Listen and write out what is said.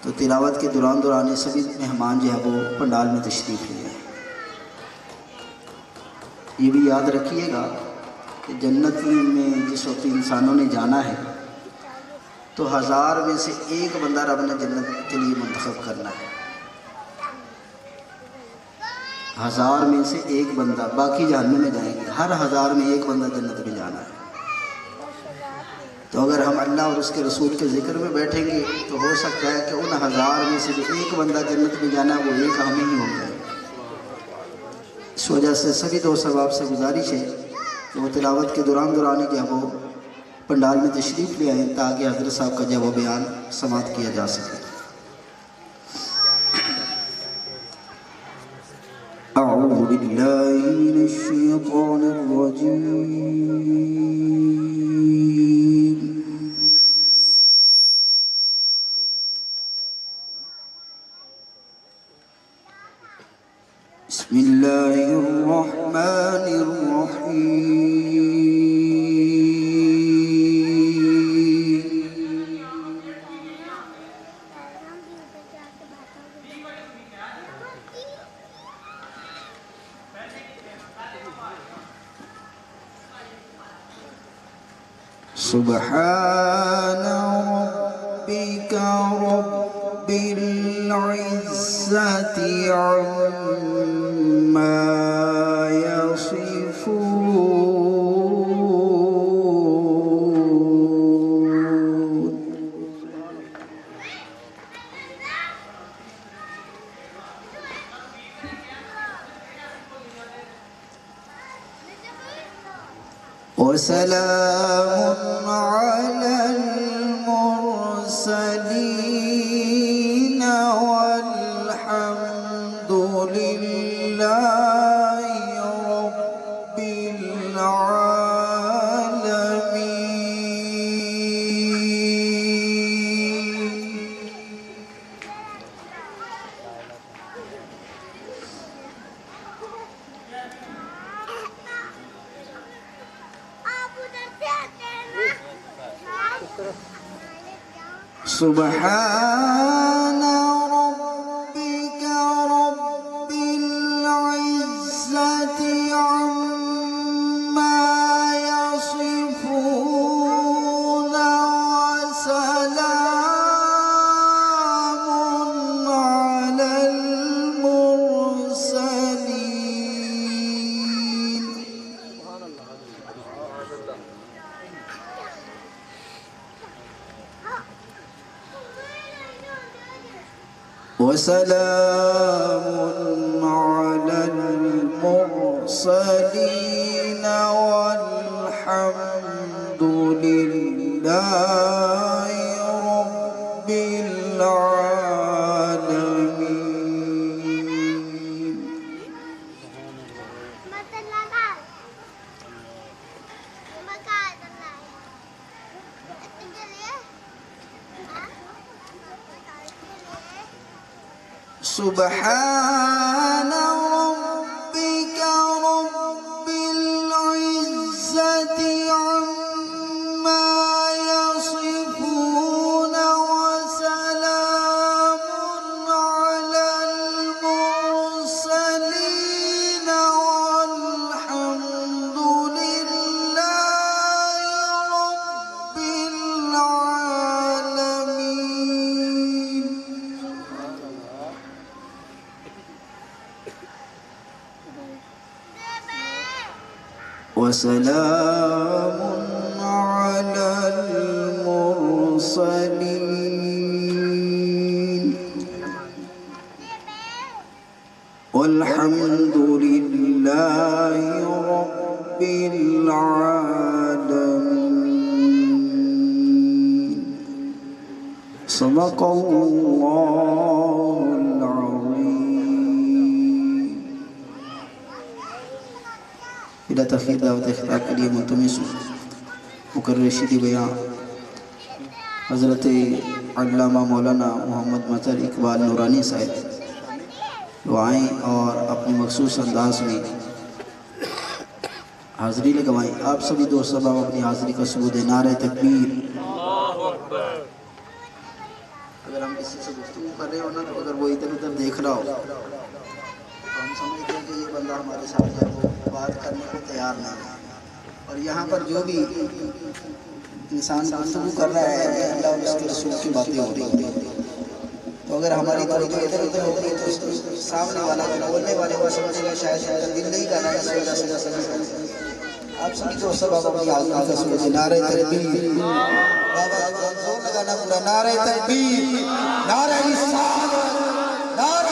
تو تلاوت کے دوران سبھی مہمان جو ہے وہ پنڈال میں تشریف لے آئے۔ یہ بھی یاد رکھیے گا کہ جنت میں جس وقت انسانوں نے جانا ہے تو 1000 میں سے ایک بندہ رب نے جنت کے لیے منتخب کرنا ہے، 1000 میں سے ایک بندہ، باقی جہنم میں جائیں گے، ہر 1000 میں ایک بندہ جنت میں جانا ہے۔ تو اگر ہم اللہ اور اس کے رسول کے ذکر میں بیٹھیں گے تو ہو سکتا ہے کہ ان 1000 میں سے جو ایک بندہ جنت میں جانا ہے وہ ایک ہمیں ہی ہو جائے۔ اس وجہ سے سبھی دوست احباب سے گزارش ہے کہ وہ تلاوت کے دوران جو ہے وہ پنڈال میں تشریف لے آئیں تاکہ حضرت صاحب کا جو ہے وہ بیان سماعت کیا جا سکے۔ اعوذ باللہ من الشیطان الرجیم، بسم اللہ الرحمن الرحیم، سبحان ربك رب العزة عما يصفون، وسلام على المرسلين والحمد لله رب العالمين۔ سبحان ربك رب العزة عما يصفون، وسلام على المرسلين، وسلام على المرسلين والحمد لله رب العالمين۔ سبحان ربك رب العزة عما يصفون، وسلام على المرسلين والحمد لله رب العالمين۔ وسلام على المرسلين والحمد لله رب العالمين۔ صدق الله العظيم۔ بلا تخیر دعوت خطاب کے لیے ملتمس مقرر رشیدی بیان حضرت علامہ مولانا محمد مظہر اقبال نورانی صاحب وہ آئیں اور اپنے مخصوص انداز میں حاضری لگوائیں۔ آپ سبھی دوست احباب اپنی حاضری کا ثبوت دیں۔ نعرہ تکبیر۔ اگر اگر ہم کسی سے گفتگو کر رہے ہو نا تو اگر وہ ادھر ادھر دیکھ رہا ہو تو ہم سمجھتے ہیں کہ یہ بندہ ہمارے ساتھ جو ہے وہ بات کرنے کو تیار نہیں ہے. اور یہاں پر جو بھی انسان گفتگو کر رہا ہے اللہ اور اس کے رسول کی باتیں ہو رہی ہیں. تو اگر ہماری توجہ ادھر ادھر ہوگی تو سامنے والا بولنے والے کو سمجھے گا شاید دل نہیں کر رہا ہے, اس وجہ سے سمجھ رہا ہے. آپ سبھی دوستوں بابا اپنی آواز کا سنیں. نعرہ تکبیر, بابا زور لگانا پورا. نعرہ تکبیر, نعرہ رسالت, نعرہ